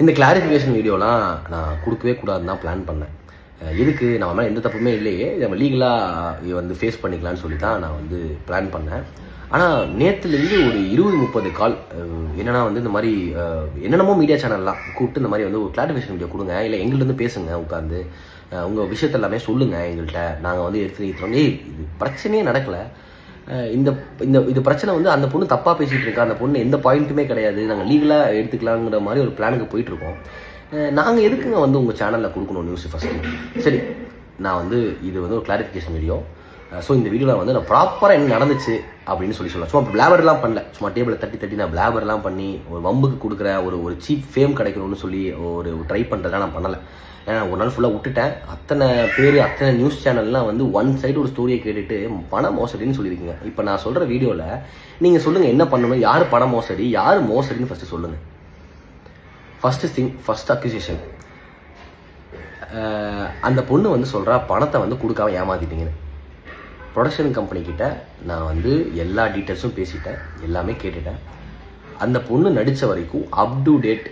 இந்த கிளாரிஃபிகேஷன் வீடியோலாம் நான் கொடுக்கவே கூடாதுன்னு தான் பிளான் பண்ணேன். எதுக்கு நம்ம மேலே எந்த தப்புமே இல்லையே, நம்ம லீகலாக வந்து ஃபேஸ் பண்ணிக்கலான்னு சொல்லி தான் நான் வந்து பிளான் பண்ணேன். ஆனால் நேற்றுலேருந்து ஒரு 20-30 கால் என்னென்னா வந்து இந்த மாதிரி என்னென்னமோ மீடியா சேனல்லாம் கூப்பிட்டு இந்த மாதிரி வந்து ஒரு கிளாரிஃபிகேஷன் வீடியோ கொடுங்க, இல்லை எங்கள்கிட்ட பேசுங்க, உட்காந்து உங்கள் விஷயத்த எல்லாமே சொல்லுங்கள் எங்கள்கிட்ட, நாங்கள் வந்து எடுத்து நிறுத்துறோம். இது பிரச்சனையே நடக்கலை. இந்த இந்த இது பிரச்சனை வந்து அந்த பொண்ணு தப்பாக பேசிகிட்டு இருக்கா, அந்த பொண்ணு எந்த பாயிண்ட்டுமே கிடையாது, நாங்கள் லீகலாக எடுத்துக்கலாங்கிற மாதிரி ஒரு பிளானுக்கு போயிட்டுருக்கோம். நாங்கள் எதுக்குங்க வந்து உங்கள் சேனலில் கொடுக்கணும் நியூஸ் ஃபஸ்ட்டு? சரி, நான் வந்து இது வந்து ஒரு கிளாரிஃபிகேஷன் வீடியோ. ஸோ இந்த வீடியோவில் வந்து நான் ப்ராப்பராக என்ன நடந்துச்சு அப்படின்னு சொல்லலாம். சும்மா பிளாபர்லாம் பண்ணல, சும்மா டேபிளை தட்டி நான் பிளாபர்லாம் பண்ணி ஒரு வம்புக்கு கொடுக்குற ஒரு சீப் ஃபேம் கிடைக்கணும்னு சொல்லி ஒரு ட்ரை பண்ணுறதுலாம் நான் பண்ணலை. ஏன்னா ஒரு நாள் ஃபுல்லாக விட்டுட்டேன். அத்தனை பேர் அத்தனை நியூஸ் சேனல்லாம் வந்து ஒன் சைடு ஒரு ஸ்டோரியை கேட்டுட்டு பண மோசடின்னு சொல்லியிருக்கீங்க. இப்போ நான் சொல்கிற வீடியோவில் நீங்கள் சொல்லுங்கள் என்ன பண்ணணும், யார் பண மோசடி, யார் மோசடின்னு ஃபஸ்ட்டு சொல்லுங்கள். ஃபர்ஸ்ட் அக்யூசேஷன், அந்த பொண்ணு வந்து சொல்கிறா பணத்தை வந்து கொடுக்காம ஏமாத்திட்டீங்கன்னு. ப்ரொடக்ஷன் கம்பெனிக்கிட்ட நான் வந்து எல்லா டீட்டெயில்ஸும் பேசிட்டேன், எல்லாமே கேட்டுட்டேன். அந்த பொண்ணு நடித்த வரைக்கும் அப் டு டேட்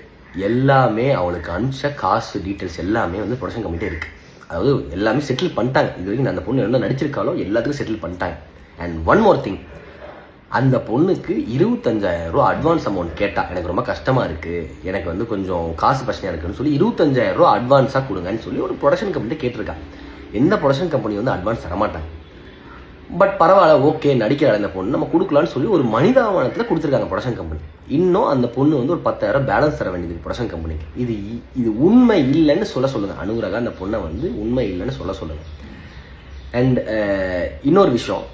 எல்லாமே அவளுக்கு அனுப்பிச்ச காசு டீட்டெயில்ஸ் எல்லாமே வந்து ப்ரொடக்ஷன் கம்பெனிட்டே இருக்குது. அதாவது எல்லாமே செட்டில் பண்ணிட்டாங்க. இது வரைக்கும் அந்த பொண்ணு என்ன நடிச்சிருக்காலோ எல்லாத்துக்கும் செட்டில் பண்ணிட்டாங்க. அண்ட் ஒன் மோர் திங், அந்த பொண்ணுக்கு 25,000 ரூபா அட்வான்ஸ் அமௌண்ட் கேட்டால் எனக்கு ரொம்ப கஷ்டமாக இருக்குது, எனக்கு வந்து கொஞ்சம் காசு பிரச்சனையாக இருக்குன்னு சொல்லி 25,000 ரூபா அட்வான்ஸாக கொடுங்கன்னு சொல்லி ஒரு ப்ரொடக்ஷன் கம்பெனி கேட்டிருக்காங்க. எந்த ப்ரொடக்ஷன் கம்பெனி வந்து அட்வான்ஸ் தரமாட்டாங்க. பட் பரவாயில்ல, ஓகே, நடிக்கிற அந்த பொண்ணு நம்ம கொடுக்கலான்னு சொல்லி ஒரு மனிதாபனத்தில் கொடுத்துருக்காங்க ப்ரொடக்ஷன் கம்பெனி. இன்னும் அந்த பொண்ணு வந்து ஒரு 10,000 பேலன்ஸ் தர வேண்டியது ப்ரொடக்ஷன் கம்பெனிக்கு. இது உண்மை இல்லைன்னு சொல்லுங்கள். அனுராகா அந்த பொண்ணை வந்து உண்மை இல்லைன்னு சொல்லுங்கள். அண்ட் இன்னொரு விஷயம்,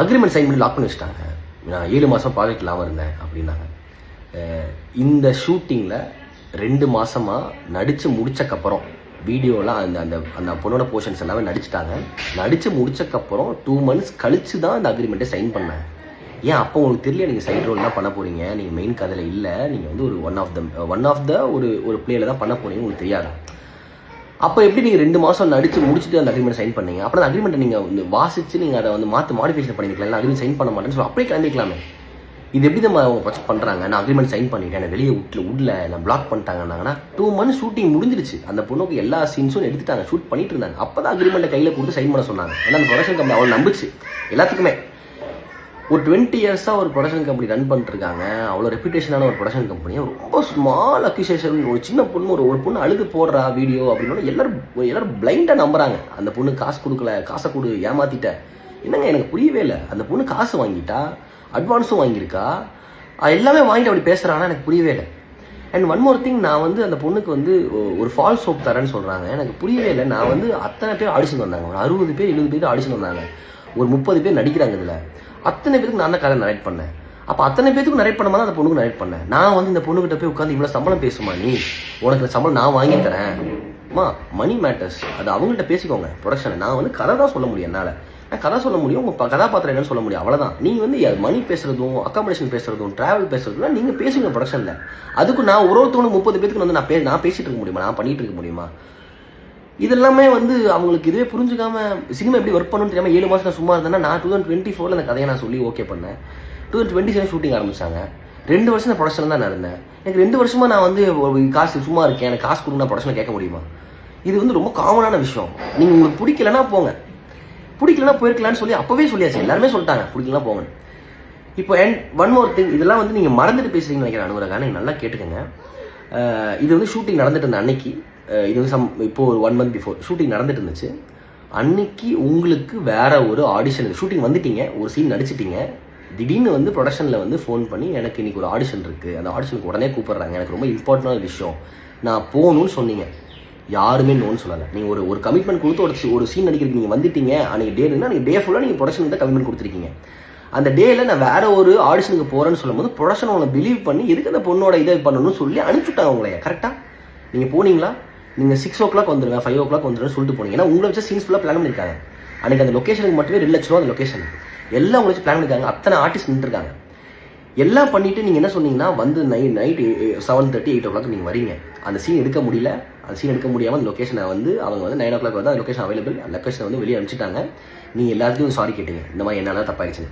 அக்ரிமெண்ட் சைன் பண்ணி லாக் பண்ணி வச்சுட்டாங்க. நான் 7 மாதம் ப்ராஜெக்ட் இல்லாமல் இருந்தேன் அப்படின்னாங்க. இந்த ஷூட்டிங்கில் 2 மாதமாக நடித்து முடிச்சக்கப்புறம் வீடியோலாம் அந்த அந்த அந்த பொண்ணோட போர்ஷன்ஸ் எல்லாமே நடிச்சிட்டாங்க. நடித்து முடிச்சக்கப்புறம் 2 months கழிச்சு தான் அந்த அக்ரிமெண்ட்டை சைன் பண்ணேன். ஏன் அப்போ உங்களுக்கு தெரியல நீங்கள் சைட் ரோல் தான் பண்ண போகிறீங்க, நீங்கள் மெயின் கதையில் இல்லை, நீங்கள் வந்து ஒரு ஒன் ஆஃப் த ஒரு பிளேயில் தான் பண்ண போகிறீங்க, உங்களுக்கு தெரியாதா? அப்போ எப்படி நீங்கள் 2 மாதம் நடித்து முடிச்சுட்டு அந்த அக்ரிமெண்ட் சைன் பண்ணீங்க? அப்புறம் அந்த அக்ரிமெண்ட்டை நீங்கள் வந்து வாசித்து நீங்கள் அதை வந்து மாடிஃபிகேஷன் பண்ணிக்கலாம், இல்லை அக்ரிமெண்ட் சைன் பண்ண மாட்டேன்னு சொல்லி அப்படியே கிளம்பிக்கலாமே. இது எப்படி நம்ம அவங்க ப்ரொஜெக்ட் பண்ணுறாங்க? நான் அக்ரிமெண்ட் சைன் பண்ணிட்டேன், நான் வெளியே விடல, நான் பிளாக் பண்ணிட்டாங்கன்னா 2 months ஷூட்டிங் முடிஞ்சிருச்சு. அந்த பொண்ணுக்கு எல்லா சீன்ஸும் எடுத்துட்டாங்க, ஷூட் பண்ணிட்டு இருந்தாங்க. அப்போ தான் அக்ரிமெண்ட்டை கையில் கொடுத்து சைன் பண்ண சொன்னாங்க. ஏன்னா அந்த ப்ரொடக்ஷன் கம்பெனி அவளை நம்பிச்சு. எல்லாத்துக்குமே ஒரு 20 years-ஆக ஒரு ப்ரொடக்ஷன் கம்பெனி ரன் பண்ணிட்டுருக்காங்க. அவ்வளோ ரெப்யூட்டேஷனான ஒரு ப்ரொடக்ஷன் கம்பெனி. ரொம்ப ஸ்மால் அக்யூசேஷன், ஒரு சின்ன பொண்ணு ஒரு பொண்ணு அழுது போடுறா வீடியோ அப்படின்னா எல்லாரும் பிளைண்டாக நம்புறாங்க. அந்த பொண்ணு காசு கொடுக்கல, காசை கொடு, ஏமாத்திட்ட. என்னங்க எனக்கு புரியவே இல்லை. அந்த பொண்ணு காசு வாங்கிட்டா, அட்வான்ஸும் வாங்கியிருக்கா, எல்லாமே வாங்கிட்டு அப்படி பேசுகிறாங்கன்னா எனக்கு புரியவே இல்லை. அண்ட் ஒன் மோர் திங், நான் வந்து அந்த பொண்ணுக்கு வந்து ஒரு ஃபால்ஸ் ஹோப் தரேன்னு சொல்கிறாங்க. எனக்கு புரியவே இல்லை. நான் வந்து அத்தனை பேர் ஆடிஷன் வந்தாங்க, ஒரு 60 பேர் 70 பேர் ஆடிஷன் வந்தாங்க, ஒரு 30 பேர் நடிக்கிறாங்க. இதில் அத்தனை பேருக்கு நான் தான் கதை நரேட் பண்ணேன். அப்போ அத்தனை பேருக்கு நரேட் பண்ண மாதிரி அந்த பொண்ணுக்கு நரேட் பண்ணேன். நான் வந்து இந்த பொண்ணுகிட்ட போய் உட்காந்து இவ்வளோ சம்பளம் பேசுமா, நீ உனக்கு இந்த சம்பளம் நான் வாங்கி தரேன், மணி மேட்டர்ஸ், அது அவங்கள்ட்ட பேசிக்கோங்க ப்ரொடக்ஷனை. நான் வந்து கதை தான் சொல்ல முடியும், என்னால் நான் கதை சொல்ல முடியும், உங்கள் கதாபாத்திரம் என்னன்னு சொல்ல முடியும், அவ்வளோதான். நீங்கள் வந்து மணி பேசுகிறதும் அக்காமடேஷன் பேசுகிறதும் ட்ராவல் பேசுறதுலாம் நீங்கள் பேசுங்க ப்ரொடக்ஷனில். அதுக்கு நான் ஒருத்தவங்க 30 பேருக்கு வந்து நான் பேசிகிட்டு இருக்க முடியுமா, நான் பண்ணிகிட்டு இருக்க முடியுமா? இதெல்லாமே வந்து அவங்களுக்கு இதுவே புரிஞ்சுக்காம சினிமா எப்படி ஒர்க் பண்ணணும்னு தெரியாமல் 7 மாதம் சும்மா இருந்தேன்னா நான் 2024 அந்த கதையை நான் சொல்லி ஓகே பண்ணேன். 2027 ஷூட்டிங் ஆரம்பிச்சாங்க. 2 வருஷம் நான் ப்ரொடக்ஷன் தான் நான் இருந்தேன். எனக்கு 2 வருஷமா நான் வந்து காசு சும்மா இருக்கேன், எனக்கு காசு கொடுங்க, நான் ப்ரொடக்ஷனில் கேட்க முடியுமா? இது வந்து ரொம்ப காமனான விஷயம். நீங்கள் உங்களுக்கு பிடிக்கலன்னா போங்க, பிடிக்கலன்னா போயிருக்கலான்னு சொல்லி அப்போவே சொல்லியாச்சு, எல்லாருமே சொல்லிட்டாங்க பிடிக்கலாம் போங்க. இப்போ ஒன் மோர் திங், இதெல்லாம் வந்து நீங்கள் மறந்துட்டு பேசுறீங்கன்னு நினைக்கிறேன் அனுராகா, நீங்கள் நல்லா கேட்டுக்கோங்க. இது வந்து ஷூட்டிங் நடந்துட்டு இருந்த அன்னைக்கு, இது வந்து இப்போ ஒரு 1 month பிஃபோர் ஷூட்டிங் நடந்துட்டு இருந்துச்சு. அன்னைக்கு உங்களுக்கு வேற ஒரு ஆடிஷன், ஷூட்டிங் வந்துட்டீங்க, ஒரு சீன் நடிச்சிட்டீங்க. திடீர்னு வந்து ப்ரொடக்ஷனில் வந்து ஃபோன் பண்ணி எனக்கு இன்னைக்கு ஒரு ஆடிஷன் இருக்குது, அந்த ஆடிஷனுக்கு உடனே கூப்பிட்றாங்க, எனக்கு ரொம்ப இம்பார்ட்டண்டான விஷயம், நான் போகணும்னு சொன்னீங்க. யாருமே நோன்னு சொல்லலை. நீங்கள் ஒரு கமிட்மெண்ட் கொடுத்து ஒரு சீன் நடிக்கிறதுக்கு நீங்கள் வந்துட்டீங்க. அன்றைக்கி டேனா நீங்கள் டே ஃபுல்லாக நீங்கள் ப்ரொடக்ஷனுக்கு கமிட்மெண்ட் கொடுத்துருக்கீங்க. அந்த டேயில் நான் வேற ஒரு ஆடிஷனுக்கு போகிறேன்னு சொல்லும்போது ப்ரொடக்ஷன் உங்களை பிலீவ் பண்ணி எதுக்கு அந்த பொண்ணோட இதை பண்ணணும்னு சொல்லி அனுப்பிச்சுட்டாங்க உங்களைய. கரெக்டாக நீங்கள் போனீங்களா? நீங்கள் 6 o'clock வந்துடுவேன், 5 o'clock வந்துடுவேன் சொல்லிட்டு போனீங்க. ஏன்னா உங்களை வச்சு சீன்ஸ் ஃபுல்லாக பிளான் பண்ணியிருக்காங்க. அன்றைக்கி அந்த லொக்கேஷனுக்கு மட்டுமே 2 லட்ச ரூபா அந்த லொக்கேஷன் எல்லாம் உங்களை வச்சு பிளான் பண்ணியிருக்காங்க. அத்தனை ஆர்டிஸ்ட் நின்றுருக்காங்க. எல்லாம் பண்ணிவிட்டு நீங்கள் என்ன சொன்னீங்கன்னா வந்து நைட் 7:30 8 o'clock நீங்கள் வரீங்க. அந்த சீன் எடுக்க முடியல. அந்த சீன் எடுக்க முடியாமல் அந்த லொக்கேஷனை வந்து அவங்க வந்து 9 o'clock வந்து அந்த லொக்கேஷன் அவைலபிள், அந்த லொக்கேஷனை வந்து வெளியே அனுப்பிச்சிட்டாங்க. நீங்கள் எல்லாத்துக்கும் சாரி கேட்டீங்க, இந்த மாதிரி என்னால் தப்பாயிடுச்சுன்னு.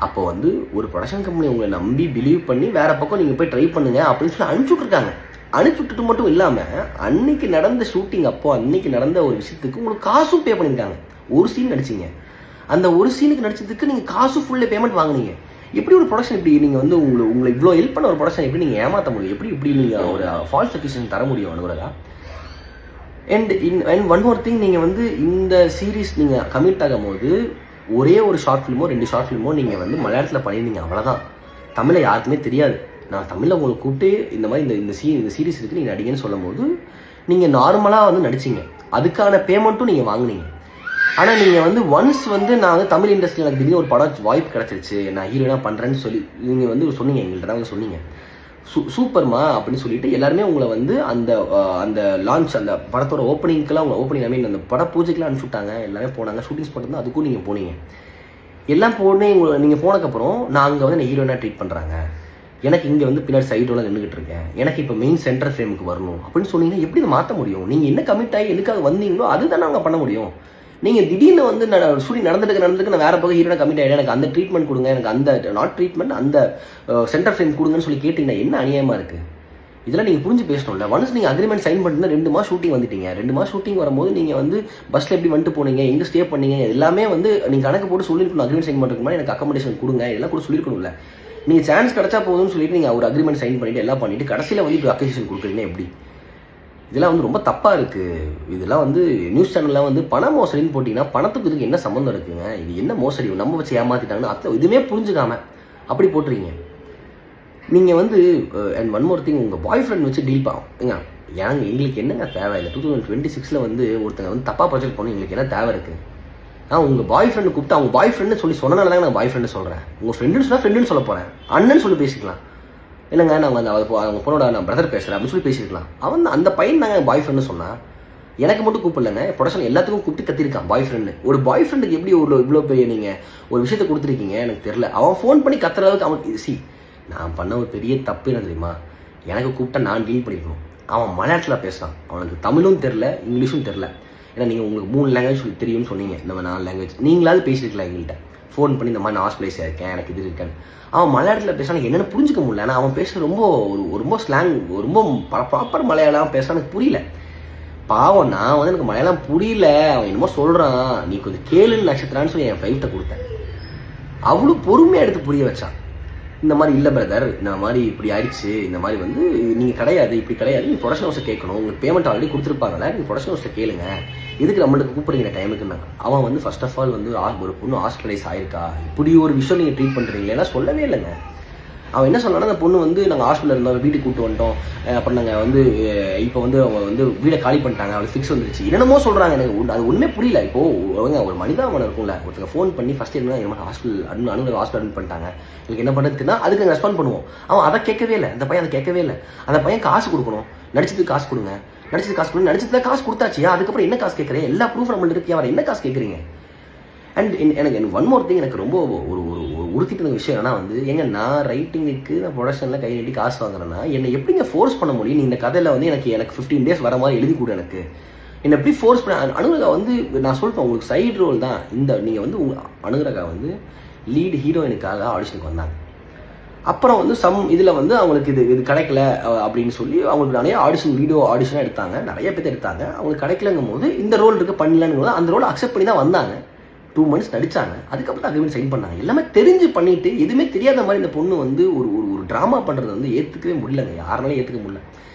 அப்போ வந்து ஒரு ப்ரொடக்ஷன் கம்பெனி உங்களை நம்பி பிலீவ் பண்ணி வேற பக்கம் நீங்கள் போய் ட்ரை பண்ணுங்க அப்படின்னு சொல்லி அனுப்பிச்சுட்ருக்காங்க. அனுப்பி விட்டுட்டு மட்டும் இல்லாமல் அன்னைக்கு நடந்த ஷூட்டிங் அப்போ அன்னைக்கு நடந்த ஒரு விஷயத்துக்கு உங்களுக்கு காசும் பே பண்ணியிருக்காங்க. ஒரு சீன் நடிச்சிங்க, அந்த ஒரு சீனுக்கு நடிச்சதுக்கு நீங்கள் காசு ஃபுல்லு பேமெண்ட் வாங்கினீங்க. எப்படி ஒரு ப்ரொடக்ஷன் இப்படி நீங்கள் வந்து உங்களை இவ்வளோ ஹெல்ப் பண்ண ஒரு ப்ரொடக்ஷன் எப்படி நீங்கள் ஏமாற்ற முடியும்? எப்படி இப்படி நீங்கள் ஒரு ஃபால்ஸ் அக்யூசேஷன் தர முடியும் Anuradha? And one more thing, நீங்கள் வந்து இந்த சீரீஸ் நீங்கள் கமிட் ஆகும் போது ஒரே ஒரு ஷார்ட் ஃபிலிமோ 2 ஷார்ட் ஃபிலிமோ நீங்கள் வந்து மலையாளத்தில் பண்ணியிருந்தீங்க, அவ்வளோதான். தமிழில் யாருக்குமே தெரியாது. நான் தமிழில் உங்களுக்கு கூப்பிட்டு இந்த மாதிரி இந்த சீரீஸ் இருக்குது நீங்கள் நடிகன்னு சொல்லும் போது நீங்கள் நார்மலாக வந்து நடிச்சிங்க, அதுக்கான பேமெண்ட்டும் நீங்கள் வாங்கினீங்க. ஆனால் நீங்கள் வந்து ஒன்ஸ் வந்து நான் வந்து தமிழ் இண்டஸ்ட்ரியில் எனக்கு திடீர்னு ஒரு படம் வாய்ப்பு கிடச்சிருச்சு, நான் ஹீரோனாக பண்ணுறேன்னு சொல்லி நீங்கள் வந்து சொன்னீங்க, எங்கள்கிட்ட தான் சொன்னீங்க. சூப்பர்மா அப்படின்னு சொல்லிட்டு எல்லாருமே உங்களை வந்து அந்த லான்ச் அந்த படத்தோட ஓப்பனிங்க்கெல்லாம் உங்களை ஓப்பனிங் ஐ மீன் அந்த பட பூஜைக்கெல்லாம் அனுப்பிச்சுட்டாங்க, எல்லாமே போனாங்க. ஷூட்டிங் ஸ்பாட் தான், அதுக்கும் நீங்கள் போனீங்க. எல்லாம் போனே நீங்கள் போனதுக்கப்புறம் நான் அங்கே வந்து ஹீரோனாக ட்ரீட் பண்ணுறாங்க, எனக்கு இங்கே வந்து பின்னாடி சைடோட நின்றுக்கிட்டு இருக்கேன், எனக்கு இப்போ மெயின் சென்டர் ஃப்ரேமுக்கு வரணும் அப்படின்னு சொன்னீங்கன்னா எப்படி இதை மாற்ற முடியும்? நீங்கள் என்ன கமிட் ஆகி எதுக்காக வந்தீங்களோ அதுதான் நாங்கள் பண்ண முடியும். நீங்கள் திடீர்னு வந்து ஷூட்டிங் நடந்துட்டு நான் வேற பக்கம் ஹீரோனா கமிட் ஆகிடும், எனக்கு அந்த ட்ரீட்மெண்ட் கொடுங்க, எனக்கு அந்த நாட் ட்ரீட்மெண்ட் அந்த சென்டர் ஃப்ரேம் கொடுங்கன்னு சொல்லி கேட்டிங்கன்னா என்ன அநியாயமாக இருக்குது? இதெல்லாம் நீங்கள் புரிஞ்சு பேசணும்ல. ஒன்ஸ் நீங்கள் அக்ரிமெண்ட் சைன் பண்ணிட்டு 2 மாதம் ஷூட்டிங் வந்துட்டீங்க. 2 மாதம் ஷூட்டிங் வரும்போது நீங்கள் வந்து பஸ்ஸில் எப்படி வந்துட்டு போனீங்க, எங்கே ஸ்டே பண்ணீங்க, எல்லாமே வந்து நீங்கள் கணக்கு போட்டு சொல்லியிருக்கணும். அக்ரிமெண்ட் சைன் பண்ணுறதுக்கு மாதிரி எனக்கு அக்கமடேஷன் கொடுங்க, இதெல்லாம் கூட சொல்லியிருக்கணும்ல. நீங்கள் சான்ஸ் கிடச்சா போதும்னு சொல்லிட்டு நீங்கள் ஒரு அக்ரிமெண்ட் சைன் பண்ணிட்டு எல்லாம் பண்ணிட்டு கடைசியில் வந்து இப்போ அக்யூசேஷன் கொடுக்குறீங்கன்னா எப்படி? இதெல்லாம் வந்து ரொம்ப தப்பாக இருக்குது. இதெல்லாம் வந்து நியூஸ் சேனல்லாம் வந்து பண மோசடின்னு போட்டிங்கன்னா பணத்துக்கு இதுக்கு என்ன சம்மந்தம் இருக்குங்க? இது என்ன மோசடி? நம்ம வச்சு ஏமாற்றிட்டாங்கன்னு அத்தனை இதுவுமே புரிஞ்சுக்காம அப்படி போட்டுறீங்க. நீங்கள் வந்து அண்ட் ஒன் மோர் திங், உங்கள் பாய் ஃப்ரெண்ட் வச்சு டீல் ஏங்க எங்களுக்கு என்னங்க தேவை? இல்லை 2026 வந்து ஒருத்தங்க வந்து தப்பாக ப்ரொஜெக்ட் பண்ணி எங்களுக்கு என்ன தேவை இருக்குது? உங்கள் பாய் ஃப்ரெண்டு கூப்பிட்டு அவங்க பாய் ஃப்ரெண்டு சொல்லி சொன்னனால தாங்க நான் பாய் ஃப்ரெண்டு சொல்கிறேன். உங்கள் ஃப்ரெண்டுன்னு சொன்னால் ஃப்ரெண்டுன்னு சொல்ல போகிறேன், அண்ணன்னு சொல்லி பேசிக்கலாம். இல்லைங்க நான் வந்து அவங்க பொண்ணோட நான் பிரதர் பேசுகிறேன் அப்படின்னு சொல்லி பேசியிருக்கலாம். அவன் அந்த பையன் தாங்க பாய் ஃப்ரெண்டு சொன்னான். எனக்கு மட்டும் கூப்பிடலங்க, ப்ரொடக்ஷன் எல்லாத்துக்கும் கூப்பிட்டு கத்திருக்கான் பாய் ஃப்ரெண்டு. ஒரு பாய் ஃப்ரெண்டுக்கு எப்படி இவ்வளோ பெரிய நீங்கள் ஒரு விஷயத்தை கொடுத்துருக்கீங்க எனக்கு தெரியல. அவன் ஃபோன் பண்ணி கத்துற அளவுக்கு அவன் நான் பண்ண ஒரு பெரிய தப்பு என்ன தெரியுமா? எனக்கு கூப்பிட்டா நான் டீல் பண்ணிக்கணும். அவன் மலையாளத்தில் பேசுகிறான், அவனுக்கு தமிழும் தெரில இங்கிலீஷும் தெரில. ஏன்னா நீங்கள் உங்களுக்கு 3 லாங்குவேஜ் தெரியும்னு சொன்னீங்க, இந்த மாதிரி 4 லாங்குவேஜ் நீங்களாவது பேசியிருக்கலாம் எங்கள்கிட்ட ஃபோன் பண்ணி இந்த மாதிரி நான் ஹாஸ்பிட்டலைஸாக இருக்கேன், எனக்கு இது இருக்கேன்னு. அவன் மலையாளத்தில் பேசுகிறான், எனக்கு என்னென்னு புரிஞ்சிக்க முடியல. ஆனால் அவன் பேசுகிற ரொம்ப ஸ்லாங், ரொம்ப ப்ராப்பர் மலையாளம் பேசுகிறான், எனக்கு புரியல. பாவம், நான் வந்து எனக்கு மலையாளம் புரியல, அவன் என்னமோ சொல்கிறான், நீ கொஞ்சம் கேளுன்னு நட்சத்திரான்னு சொல்லி என் ஃபைவ்ட்டை கொடுத்தேன். அவ்வளோ பொறுமையாக எடுத்து புரிய வச்சான். இந்த மாதிரி இல்லை பிரதர், இந்த மாதிரி இப்படி ஆயிடுச்சு, இந்த மாதிரி வந்து நீங்கள் கிடையாது, இப்படி கிடையாது, நீங்கள் ப்ரொடக்ஷன் ஹவுஸை கேட்கணும், உங்களுக்கு பேமெண்ட் ஆல்ரெடி கொடுத்துருப்பாங்கல்ல, நீங்கள் ப்ரொடக்ஷன் ஹவுஸில் கேளுங்க, எதுக்கு நம்மளுக்கு கூப்பிடுறீங்க டைமுக்குன்னா. அவன் வந்து ஃபர்ஸ்ட் ஆஃப் ஆல் வந்து ஒரு பொண்ணு ஹாஸ்பிட்டலைஸ் ஆயிருக்கா, இப்படி ஒரு விஷயம் நீங்கள் ட்ரீட் பண்ணுறீங்களா சொல்லவே இல்லைங்க. அவன் என்ன சொன்னான்னா, அந்த பொண்ணு வந்து நாங்கள் ஹாஸ்பிட்டலில் இருந்தோம், வீட்டுக்கு கூப்பிட்டு வந்துட்டோம், அப்புறம் நாங்கள் வந்து இப்போ வந்து அவங்க வந்து வீடை காலி பண்ணிட்டாங்க, அவளுக்கு ஃபிக்ஸ் வந்துருச்சு, என்னென்னமோ சொல்கிறாங்க. எனக்கு அது ஒன்றுமே புரியல. இப்போது ஒரு மனிதாபனம் இருக்கும்ல, ஒருத்தங்க ஃபோன் பண்ணி ஃபஸ்ட் என்ன ஹாஸ்பிட்டல் அட்மிட் பண்ணிட்டாங்க, எனக்கு என்ன பண்ணுறதுன்னா அதுக்கு ரெஸ்பாண்ட் பண்ணுவோம். அவன் அதை கேட்கவே இல்லை, அந்த பையன் அதை கேட்கவே இல்லை. அந்த பையன் காசு கொடுக்கணும், நடிச்சதுக்கு காசு கொடுங்க, நடிச்சதுல காசு கொடுத்தாச்சியா, அதுக்கப்புறம் என்ன காசு கேட்குறேன், எல்லா ப்ரூஃப் நம்மள்ட்ட இருக்கு, அவர் என்ன காசு கேட்குறீங்க? அண்ட் எனக்கு ஒன் மோர் திங், எனக்கு ரொம்ப ஒரு உறுத்திட்டு விஷயம் என்னன்னா வந்து, நான் ரைட்டிங்குக்கு நான் ப்ரொடக்ஷனில் கை நீட்டி காசு வாங்குறேன்னா என்னை எப்படிங்க ஃபோர்ஸ் பண்ண முடியும்? நீ இந்த கதையில் வந்து எனக்கு 15 days வர மாதிரி எழுதி கொடு, எனக்கு என்னை எப்படி ஃபோர்ஸ் பண்ண? அனுராதா வந்து நான் சொல்லிட்டேன், உங்களுக்கு சைடு ரோல் தான் இந்த, நீங்கள் வந்து அனுராதா வந்து லீடு ஹீரோயினுக்காக ஆடிஷனுக்கு வந்தாங்க. அப்புறம் வந்து இதில் வந்து அவங்களுக்கு இது கிடைக்கல அப்படின்னு சொல்லி அவங்களுக்கு நிறைய வீடியோ ஆடிஷனாக எடுத்தாங்க, நிறைய பேர் எடுத்தாங்க. அவங்களுக்கு கிடைக்கலங்கும் போது இந்த ரோல் இருக்குது பண்ணலான்னு போது அந்த ரோலை அக்செப்ட் பண்ணி தான் வந்தாங்க. 2 months நடிச்சாங்க, அதுக்கப்புறம் அக்ரிமெண்ட் சைன் பண்ணாங்க. எல்லாமே தெரிஞ்சு பண்ணிட்டு எதுவுமே தெரியாத மாதிரி இந்த பொண்ணு வந்து ஒரு ட்ராமா பண்ணுறது வந்து ஏற்றுக்கவே முடியலங்க, யாருனாலும் ஏற்றுக்க முடியல.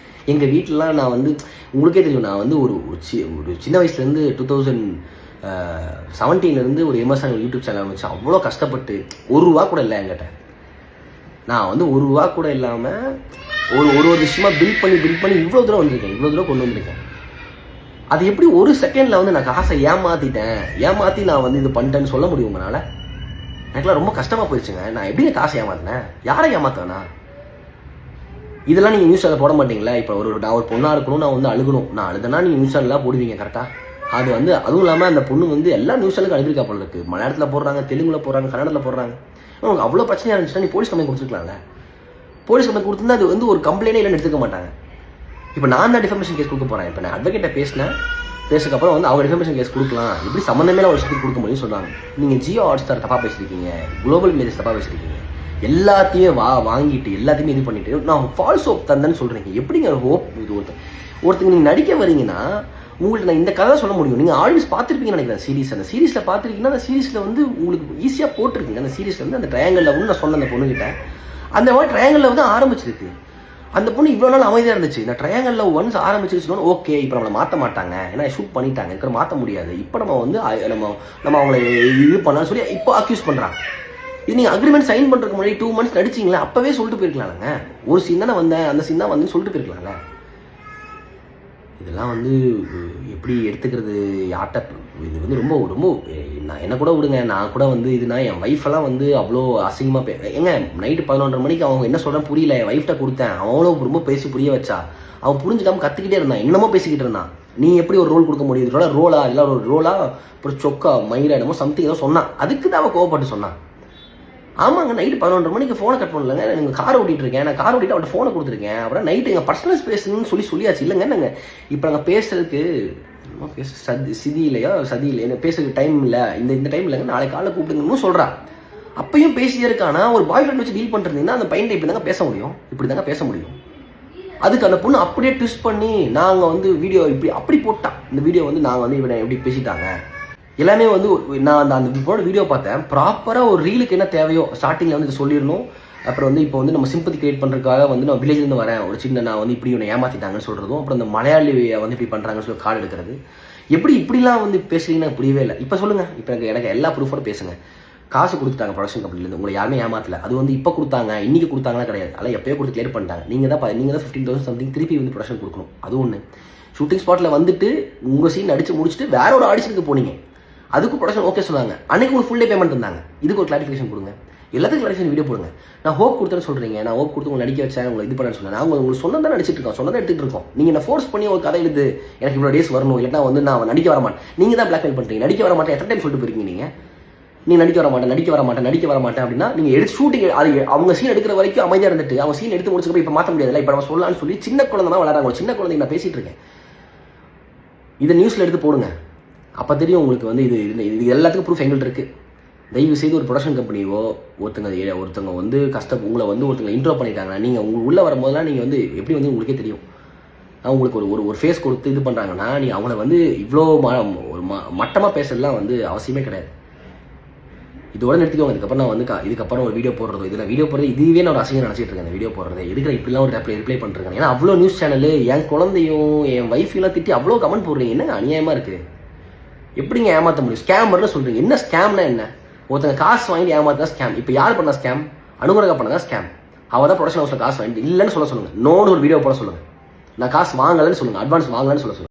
எங்கள் வீட்டிலலாம் நான் வந்து உங்களுக்கே தெரியும், நான் வந்து ஒரு சின்ன வயசுலேருந்து 2017 ஒரு எம்எஸ்ஆன் யூடியூப் சேனல் வச்சு அவ்வளோ கஷ்டப்பட்டு ₹1 கூட இல்லை என்கிட்ட. நான் வந்து ₹1 கூட இல்லாமல் ஒரு விஷயமா பில்ட் பண்ணி இவ்வளோ தூரம் வந்திருக்கேன், இவ்வளோ தூரம் கொண்டு வந்திருக்கேன். அது எப்படி ஒரு செகண்டில் வந்து நான் காசை ஏமாற்றி நான் வந்து இது பண்ணிட்டேன்னு சொல்ல முடியும் உங்களால்? எனக்குலாம் ரொம்ப கஷ்டமாக போயிடுச்சுங்க. நான் எப்படி காசை ஏமாத்தினேன், யாரை ஏமாத்தேனா? இதெல்லாம் நீங்கள் நியூஸ் சேனல் போட மாட்டீங்களா? இப்போ நான் ஒரு பொண்ணாக இருக்கணும், நான் வந்து அழுகணும், நான் அழுதுனா நீங்கள் நியூஸ் சேனல்லாம் போடுவீங்க கரெக்டாக. அது வந்து அதுவும் இல்லாமல் அந்த பொண்ணு வந்து எல்லா நியூஸ் சேனலுக்கும் அழுதுருக்கா போல இருக்குது. மலையாளத்தில் போடுறாங்க, தெலுங்குல போடுறாங்க, கன்னடத்தில் போடுறாங்க. உங்களுக்கு அவ்வளோ பிரச்சனையாக இருந்துச்சுன்னா நீ போலீஸ் கம்ப்ளைண்ட் கொடுத்துருக்கலாம்ல. போலீஸ் கம்ப்ளைண்ட் கொடுத்துருந்தா அது வந்து ஒரு கம்ப்ளைண்டே இல்லைன்னு எடுத்துக்க மாட்டாங்க. இப்போ நான் தான் டிஃபர்மேஷன் கேஸ் கொடுக்க போகிறேன். இப்போ நான் அட்வொகேட்டை பேசுக்கப்புறம் வந்து அவங்க டிஃபர்மேஷன் கேஸ் கொடுக்கலாம், இப்படி சம்மந்தமே ஒரு விஷயத்துக்கு கொடுக்க முடியும்னு சொன்னாங்க. நீங்கள் ஜியோ ஹாட்ஸ்டார் தப்பாக பேசியிருக்கீங்க, குளோபல் இமேஜஸ் தப்பாக பேசியிருக்கீங்க, எல்லாத்தையும் வாங்கிட்டு எல்லாத்தையுமே இது பண்ணிட்டு நான் ஃபால்ஸ் ஹோப் தந்தேன்னு சொல்றீங்க. எப்படிங்க ஹோப்? இது ஒருத்தங்க நீங்க நடிக்க வரீங்கன்னா உங்களுக்கு நான் இந்த கதை சொல்ல முடியும். நீங்க ஆடியன்ஸ் பார்த்துருப்பீங்கன்னு நினைக்கிறேன் சீரிஸ். அந்த சீரிஸ்ல பார்த்துருக்கீங்கன்னா அந்த சீரிஸ்ல வந்து உங்களுக்கு ஈஸியா போட்டிருக்கீங்க. அந்த சீரிஸ்ல வந்து அந்த ட்ரையாங்கல் லவ்னு நான் சொன்ன அந்த பொண்ணுகிட்ட அந்த மாதிரி ட்ரையாங்கல் லவ் தான் ஆரம்பிச்சிருக்கு. அந்த பொண்ணு இவ்வளோ நாள் அமைதியாக இருந்துச்சு. நான் ட்ரையாங்கல் லவ் ஒன்ஸ் ஆரம்பிச்சிருச்சுன்னு ஓகே இப்போ நம்மளை மாற்ற மாட்டாங்க, ஏன்னா ஷூட் பண்ணிட்டாங்க, இருக்கிற மாற்ற முடியாது, இப்போ நம்ம வந்து நம்ம அவங்களை இது பண்ணான்னு சொல்லி இப்போ அக்யூஸ் பண்ணுறாங்க. இது நீங்கள் அக்ரிமெண்ட் சைன் பண்ணுறதுக்கு முன்னாடி 2 months நடிச்சிங்களா அப்போவே சொல்லிட்டு போயிருக்கலாங்க. ஒரு சீன் தானே வந்தேன், அந்த சீன் தான் வந்து சொல்லிட்டு போயிருக்கலாங்க. இதெல்லாம் வந்து எப்படி எடுத்துக்கிறது யார்கிட்ட? இது வந்து ரொம்ப ரொம்ப நான் என்ன கூட விடுங்க, நான் கூட வந்து இதுனா என் ஒய்ஃபெல்லாம் வந்து அவ்வளோ அசிங்கமாக ஏங்க நைட்டு 11:30 மணிக்கு அவங்க என்ன சொல்கிறேன் புரியல, என் ஒய்ஃப்ட்ட கொடுத்தேன், அவங்களும் ரொம்ப பேசி புரிய வச்சா, அவன் புரிஞ்சுக்காம கற்றுக்கிட்டே இருந்தான், என்னமோ பேசிக்கிட்டு இருந்தான். நீ எப்படி ஒரு ரோல் கொடுக்க முடியுது? இதோட ரோலா இல்லை ஒரு ரோலா அப்புறம் சொக்கா மயிரா என்னமோ சம்திங் ஏதோ சொன்னான். அதுக்கு தான் அவன் கோவப்பட்டு சொன்னான். ஆமாங்க நைட்டு 11:30 மணிக்கு ஃபோனை கட் பண்ணலங்க, நீங்கள் கார் ஓட்டிட்டு இருக்கேன், நான் கார் ஓட்டிட்டு அவர்கிட்ட ஃபோனை கொடுத்துருக்கேன், அப்புறம் நைட்டு எங்கள் பர்சனல் ஸ்பேஸ்ன்னு சொல்லியாச்சு இல்லைங்க. நாங்கள் இப்போ நாங்கள் பேசுறதுக்கு சிதி இல்லையோ சதி இல்லை, என்ன பேசுறதுக்கு டைம் இல்லை, இந்த டைம் இல்லைங்க, நாளைக்கு காலைல கூப்பிடுங்கன்னு சொல்கிறா. அப்பயும் பேசியே இருக்கானா? ஒரு பாய் ஃப்ரெண்ட் வச்சு டீல் பண்ணுறீங்கன்னா அந்த பையன் இப்படி தாங்க பேச முடியும், இப்படி தாங்க பேச முடியும். அதுக்கு அந்த பொண்ணு அப்படியே ட்விஸ்ட் பண்ணி நாங்கள் வந்து வீடியோ இப்படி அப்படி போட்டான். இந்த வீடியோ வந்து நாங்கள் வந்து இவனை எப்படி பேசிட்டாங்க எல்லாமே வந்து நான் அந்த போட வீடியோ பார்த்தேன். ப்ராப்பராக ஒரு ரீலுக்கு என்ன தேவையோ ஸ்டார்டிங்கில் வந்து சொல்லிடணும். அப்புறம் வந்து இப்போ வந்து நம்ம சிம்பத்தி கிரியேட் பண்ணுறதுக்காக வந்து நான் வில்லேஜ்லேருந்து வரேன், ஒரு சின்ன நான் வந்து இப்படி இவனை ஏமாற்றிட்டாங்கன்னு சொல்கிறதும், அப்புறம் இந்த மலையாளி வந்து இப்படி பண்ணுறாங்கன்னு சொல்லி கார்டு எடுக்கிறது, எப்படி இப்படிலாம் வந்து பேசுறீங்கன்னா புரியவே இல்லை. இப்போ சொல்லுங்கள், இப்போ எனக்கு எல்லா ப்ரூஃபோட பேசுங்க. காசு கொடுத்துட்டாங்க ப்ரொடக்ஷன் கம்பெனிலேருந்து, உங்களை யாருமே ஏமாத்தல. அது வந்து இப்போ கொடுத்தாங்க இன்னைக்கு கொடுத்தாங்கன்னா கிடையாது, அதெல்லாம் எப்போயோ கொடுத்து கிளியர் பண்ணிட்டாங்க. நீங்கள் தான் 15,000 சம்திங் திருப்பி வந்து ப்ரொடக்ஷன் கொடுக்கணும். அது ஒன்று. ஷூட்டிங் ஸ்பாட்டில் வந்துட்டு உங்கள் சீன் அடித்து முடிச்சுட்டு வேற ஒரு ஆடிஷனுக்கு போனீங்க, அதுக்கு ப்ரொடக்ஷன் ஓகே சொன்னாங்க, அன்னைக்கு உங்களுக்கு ஃபுல் டே பேமெண்ட் இருந்தாங்க. இதுக்கு ஒரு கிளாரிஃபிகேஷன் கொடுங்க, எல்லாத்துக்கும் கிளாரிஃபிகேஷன் வீடியோ போடுங்க. நான் ஹோப் கொடுத்தேன்னு சொல்கிறீங்க, நான் ஹோப் கொடுத்து உங்களை நடிக்க வச்சேன், உங்களை இது பண்ணேன்னு சொன்னேன். நான் உங்களுக்கு சொன்னதான் நடிச்சிட்டு இருக்கோம், சொன்னதை எடுத்துகிட்டு இருக்கோம். நீங்கள் என்ன ஃபோர்ஸ் பண்ணி ஒரு கதை எழுது எனக்கு இவ்வளோ டேஸ் வரணும், இல்லைன்னா வந்து நான் நடிக்க வர மாட்டேன், நீங்கள் தான் பிளாக்மெயில் பண்ணுறீங்க. நடிக்க வர மாட்டேன் எத்தனை டைம் சொல்லிட்டு போயிருக்கீங்க நீங்கள் நடிக்க வர மாட்டேன் அப்படின்னா நீங்கள் எடுத்து ஷூட்டிங் அது அவங்க சீன் எடுக்கிற வரைக்கும் அமைதியாக இருந்துட்டு அவங்க சீன் எடுத்து முடிச்சுக்கப்போ இப்போ மாற்ற முடியாதுல்ல, இப்போ நம்ம சொல்லலாம்னு சொல்லி சின்ன குழந்தை தான் வளராங்க. சின்ன குழந்தைங்க நான் பேசிகிட்டு இருக்கேன், இதை நியூஸில் எடுத்து போடுங்க, அப்போ தெரியும் உங்களுக்கு வந்து இது எல்லாத்துக்கும் ப்ரூஃப் எங்கள்கிட்ட இருக்குது. தயவு செய்து ஒரு ப்ரொடக்ஷன் கம்பெனியோ ஒருத்தங்க வந்து உங்களை வந்து ஒருத்தங்க இன்ட்ரோ பண்ணிட்டாங்கன்னா நீங்கள் உங்களுக்கு உள்ளே வரும்போதெல்லாம் நீங்கள் வந்து எப்படி வந்து உங்களுக்கே தெரியும். உங்களுக்கு ஒரு ஃபேஸ் கொடுத்து இது பண்ணுறாங்கன்னா நீங்கள் அவங்கள வந்து இவ்வளோ ஒரு மட்டமாக பேசுறதுலாம் வந்து அவசியமே கிடையாது. இதோட நிறுத்திக்கோங்க. இதுக்கப்புறம் நான் வந்து இதுக்கப்புறம் ஒரு வீடியோ போடுறதோ இதில் வீடியோ போடுறது இதுவே நான் ஒரு அசிங்கம் நினச்சிட்டு இருக்கேன். வீடியோ போடுறது எதுக்கு இப்படிலாம் ஒரு ரிப்ளை பண்ணிருக்கேன். ஏன்னா அவ்வளோ நியூஸ் சேனல் என் குழந்தையும் என் ஒய்ஃபையும் திட்டி அவ்வளோ கமெண்ட் போடுறீங்க, என்னங்க அநியாயமாக இருக்குது. எப்படிங்க ஏமாற்ற முடியும்? ஸ்கேமர்னு சொல்கிறீங்க. என்ன ஸ்கேம்னா என்ன? ஒருத்தங்க காசு வாங்கி ஏமாத்தா ஸ்கேம். இப்போ யார் பண்ணா ஸ்கேம்? அனுகிரகா பண்ணதான் ஸ்கேம். அவள் தான் ப்ரொடக்ஷன் ஹவுஸில் காசு வாங்கிட்டு இல்லைன்னு சொல்ல சொல்லுங்கள், நோன்னு ஒரு வீடியோ போட சொல்லுங்கள். நான் காசு வாங்கலைன்னு சொல்லுங்கள், அட்வான்ஸ் வாங்கலன்னு சொல்ல சொல்லுங்கள்.